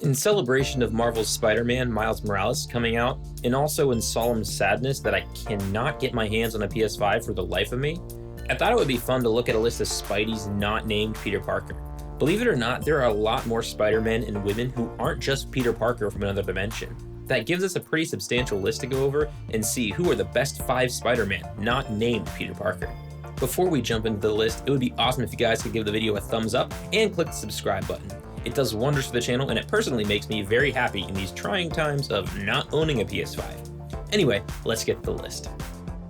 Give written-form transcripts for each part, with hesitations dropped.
In celebration of Marvel's Spider-Man Miles Morales coming out, and also in solemn sadness that I cannot get my hands on a PS5 for the life of me, I thought it would be fun to look at a list of Spideys not named Peter Parker. Believe it or not, there are a lot more Spider-Men and women who aren't just Peter Parker from another dimension. That gives us a pretty substantial list to go over and see who are the best 5 Spider-Man not named Peter Parker. Before we jump into the list, it would be awesome if you guys could give the video a thumbs up and click the subscribe button. It does wonders for the channel, and it personally makes me very happy in these trying times of not owning a PS5. Anyway, let's get to the list.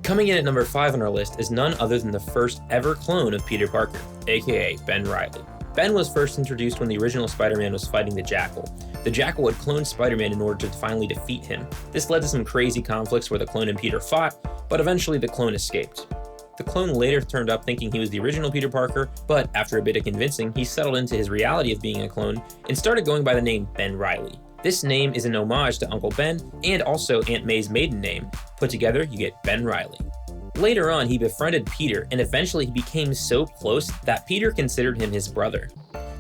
Coming in at number 5 on our list is none other than the first ever clone of Peter Parker, aka Ben Reilly. Ben was first introduced when the original Spider-Man was fighting the Jackal. The Jackal had cloned Spider-Man in order to finally defeat him. This led to some crazy conflicts where the clone and Peter fought, but eventually the clone escaped. The clone later turned up thinking he was the original Peter Parker, but after a bit of convincing, he settled into his reality of being a clone and started going by the name Ben Reilly. This name is an homage to Uncle Ben and also Aunt May's maiden name. Put together, you get Ben Reilly. Later on, he befriended Peter, and eventually he became so close that Peter considered him his brother.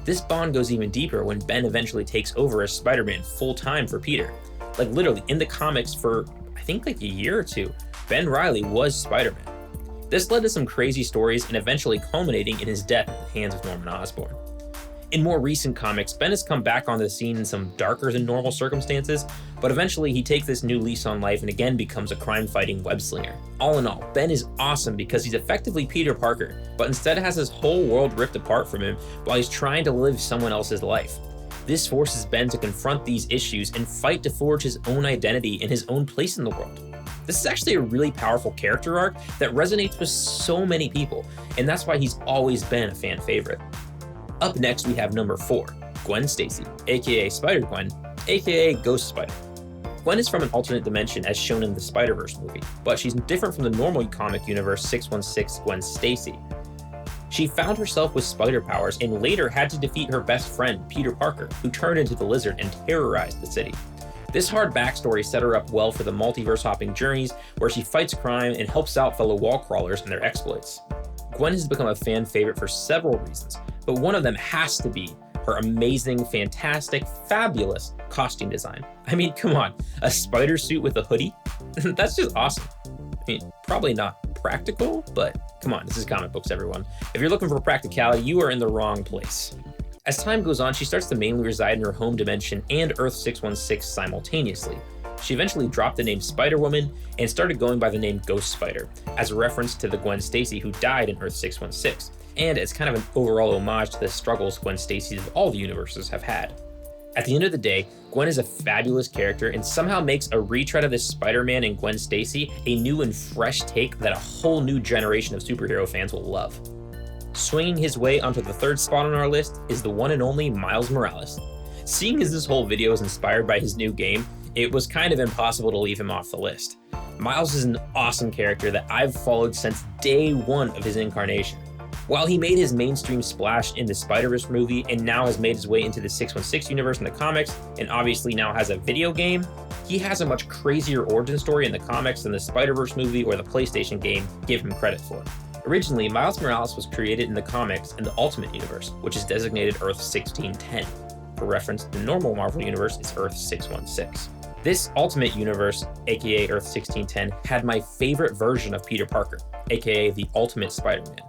This bond goes even deeper when Ben eventually takes over as Spider-Man full-time for Peter. Like literally, in the comics for, I think like a year or two, Ben Reilly was Spider-Man. This led to some crazy stories and eventually culminating in his death at the hands of Norman Osborn. In more recent comics, Ben has come back onto the scene in some darker than normal circumstances, but eventually he takes this new lease on life and again becomes a crime-fighting web-slinger. All in all, Ben is awesome because he's effectively Peter Parker, but instead has his whole world ripped apart from him while he's trying to live someone else's life. This forces Ben to confront these issues and fight to forge his own identity and his own place in the world. This is actually a really powerful character arc that resonates with so many people, and that's why he's always been a fan favorite. Up next, we have number 4, Gwen Stacy, aka Spider-Gwen, aka Ghost Spider. Gwen is from an alternate dimension as shown in the Spider-Verse movie, but she's different from the normal comic universe 616 Gwen Stacy. She found herself with spider powers and later had to defeat her best friend, Peter Parker, who turned into the lizard and terrorized the city. This hard backstory set her up well for the multiverse-hopping journeys where she fights crime and helps out fellow wall crawlers and their exploits. Gwen has become a fan favorite for several reasons, but one of them has to be her amazing, fantastic, fabulous costume design. I mean, come on, a spider suit with a hoodie? That's just awesome. I mean, probably not practical, but come on, this is comic books, everyone. If you're looking for practicality, you are in the wrong place. As time goes on, she starts to mainly reside in her home dimension and Earth 616 simultaneously. She eventually dropped the name Spider-Woman and started going by the name Ghost Spider, as a reference to the Gwen Stacy who died in Earth 616, and it's kind of an overall homage to the struggles Gwen Stacy's of all the universes have had. At the end of the day, Gwen is a fabulous character and somehow makes a retread of this Spider-Man and Gwen Stacy a new and fresh take that a whole new generation of superhero fans will love. Swinging his way onto the 3rd spot on our list is the one and only Miles Morales. Seeing as this whole video is inspired by his new game, it was kind of impossible to leave him off the list. Miles is an awesome character that I've followed since day 1 of his incarnation. While he made his mainstream splash in the Spider-Verse movie and now has made his way into the 616 universe in the comics, and obviously now has a video game, he has a much crazier origin story in the comics than the Spider-Verse movie or the PlayStation game give him credit for. Originally, Miles Morales was created in the comics in the Ultimate Universe, which is designated Earth 1610. For reference, the normal Marvel Universe is Earth 616. This Ultimate Universe, aka Earth 1610, had my favorite version of Peter Parker, aka the Ultimate Spider-Man.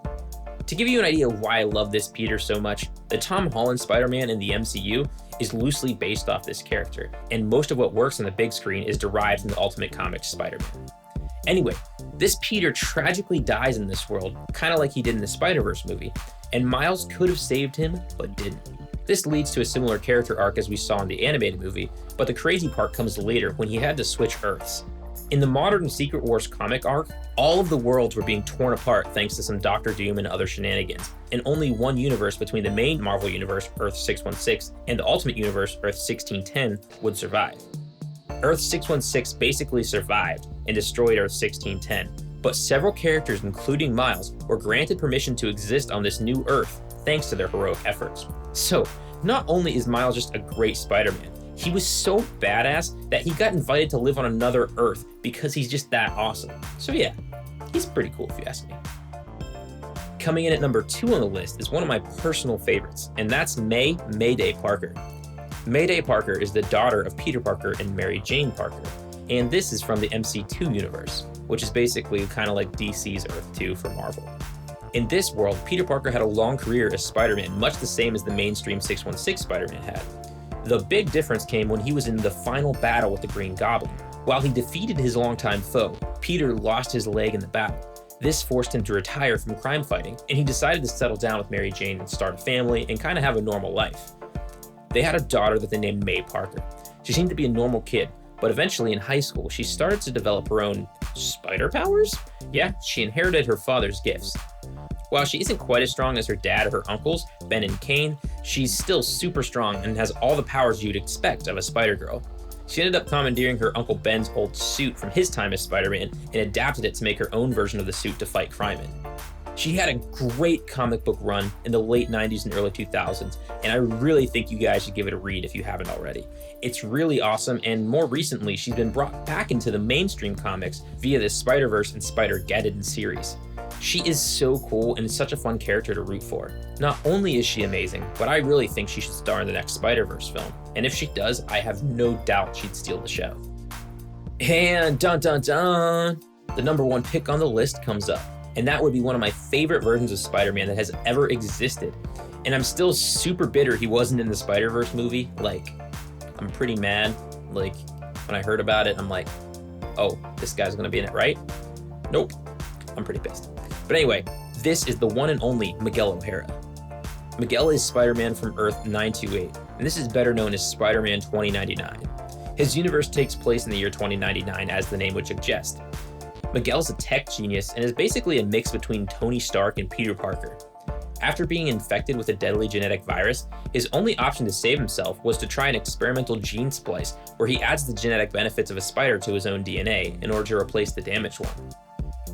To give you an idea of why I love this Peter so much, the Tom Holland Spider-Man in the MCU is loosely based off this character, and most of what works on the big screen is derived from the Ultimate Comics Spider-Man. Anyway, this Peter tragically dies in this world, kind of like he did in the Spider-Verse movie, and Miles could have saved him, but didn't. This leads to a similar character arc as we saw in the animated movie, but the crazy part comes later when he had to switch Earths. In the modern Secret Wars comic arc, all of the worlds were being torn apart thanks to some Doctor Doom and other shenanigans, and only one universe between the main Marvel Universe, Earth 616, and the Ultimate Universe, Earth 1610, would survive. Earth 616 basically survived and destroyed Earth 1610, but several characters, including Miles, were granted permission to exist on this new Earth thanks to their heroic efforts. So, not only is Miles just a great Spider-Man, he was so badass that he got invited to live on another Earth because he's just that awesome. So yeah, he's pretty cool if you ask me. Coming in at number 2 on the list is one of my personal favorites, and that's Mayday Parker. Mayday Parker is the daughter of Peter Parker and Mary Jane Parker, and this is from the MC2 universe, which is basically kind of like DC's Earth 2 for Marvel. In this world, Peter Parker had a long career as Spider-Man, much the same as the mainstream 616 Spider-Man had. The big difference came when he was in the final battle with the Green Goblin. While he defeated his longtime foe, Peter lost his leg in the battle. This forced him to retire from crime fighting, and he decided to settle down with Mary Jane and start a family and kind of have a normal life. They had a daughter that they named May Parker. She seemed to be a normal kid, but eventually in high school, she started to develop her own spider powers? Yeah, she inherited her father's gifts. While she isn't quite as strong as her dad or her uncles, Ben and Kane, she's still super strong and has all the powers you'd expect of a Spider-Girl. She ended up commandeering her Uncle Ben's old suit from his time as Spider-Man and adapted it to make her own version of the suit to fight crime in. She had a great comic book run in the late 90s and early 2000s, and I really think you guys should give it a read if you haven't already. It's really awesome, and more recently, she's been brought back into the mainstream comics via the Spider-Verse and Spider-Geddon series. She is so cool and such a fun character to root for. Not only is she amazing, but I really think she should star in the next Spider-Verse film. And if she does, I have no doubt she'd steal the show. And dun dun dun, the number one pick on the list comes up. And that would be one of my favorite versions of Spider-Man that has ever existed. And I'm still super bitter he wasn't in the Spider-Verse movie. Like, I'm pretty mad. Like, when I heard about it, I'm like, oh, this guy's gonna be in it, right? Nope. I'm pretty pissed. But anyway, this is the one and only Miguel OHara. Miguel is Spider-Man from Earth 928, and this is better known as Spider-Man 2099. His universe takes place in the year 2099, as the name would suggest. Miguel's a tech genius and is basically a mix between Tony Stark and Peter Parker. After being infected with a deadly genetic virus, his only option to save himself was to try an experimental gene splice where he adds the genetic benefits of a spider to his own DNA in order to replace the damaged one.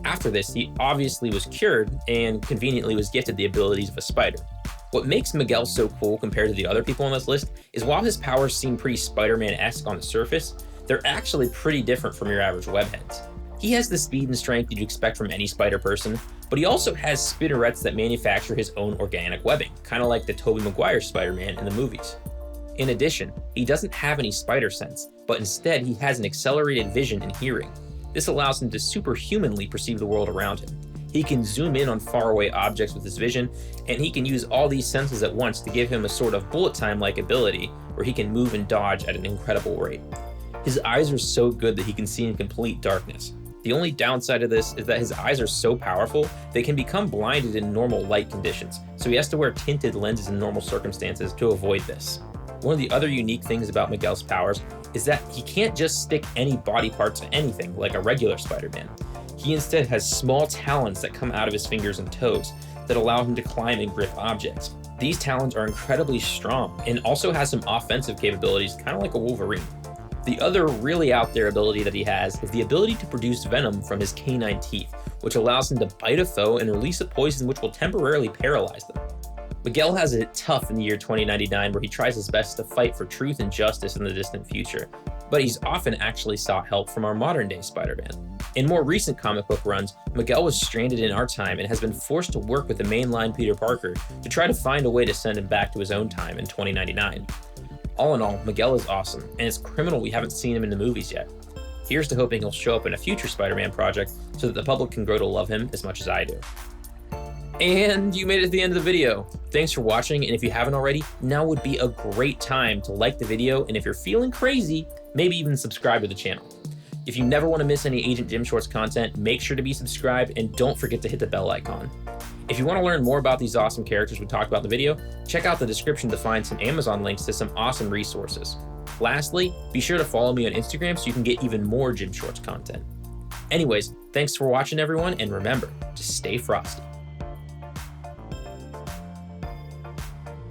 After this, he obviously was cured and conveniently was gifted the abilities of a spider. What makes Miguel so cool compared to the other people on this list is while his powers seem pretty Spider-Man-esque on the surface, they're actually pretty different from your average webheads. He has the speed and strength you'd expect from any spider person, but he also has spinnerets that manufacture his own organic webbing, kind of like the Tobey Maguire Spider-Man in the movies. In addition, he doesn't have any spider sense, but instead he has an accelerated vision and hearing. This allows him to superhumanly perceive the world around him. He can zoom in on faraway objects with his vision, and he can use all these senses at once to give him a sort of bullet time-like ability where he can move and dodge at an incredible rate. His eyes are so good that he can see in complete darkness. The only downside of this is that his eyes are so powerful, they can become blinded in normal light conditions, so he has to wear tinted lenses in normal circumstances to avoid this. One of the other unique things about Miguel's powers is that he can't just stick any body part to anything like a regular Spider-Man. He instead has small talons that come out of his fingers and toes that allow him to climb and grip objects. These talons are incredibly strong and also has some offensive capabilities, kind of like a Wolverine. The other really out there ability that he has is the ability to produce venom from his canine teeth, which allows him to bite a foe and release a poison which will temporarily paralyze them. Miguel has it tough in the year 2099 where he tries his best to fight for truth and justice in the distant future, but he's often actually sought help from our modern day Spider-Man. In more recent comic book runs, Miguel was stranded in our time and has been forced to work with the mainline Peter Parker to try to find a way to send him back to his own time in 2099. All in all, Miguel is awesome, and it's criminal we haven't seen him in the movies yet. Here's to hoping he'll show up in a future Spider-Man project so that the public can grow to love him as much as I do. And you made it to the end of the video. Thanks for watching, and if you haven't already, now would be a great time to like the video, and if you're feeling crazy, maybe even subscribe to the channel. If you never want to miss any Agent Jim Shorts content, make sure to be subscribed, and don't forget to hit the bell icon. If you want to learn more about these awesome characters we talked about in the video, check out the description to find some Amazon links to some awesome resources. Lastly, be sure to follow me on Instagram so you can get even more Jim Shorts content. Anyways, thanks for watching everyone, and remember to stay frosty.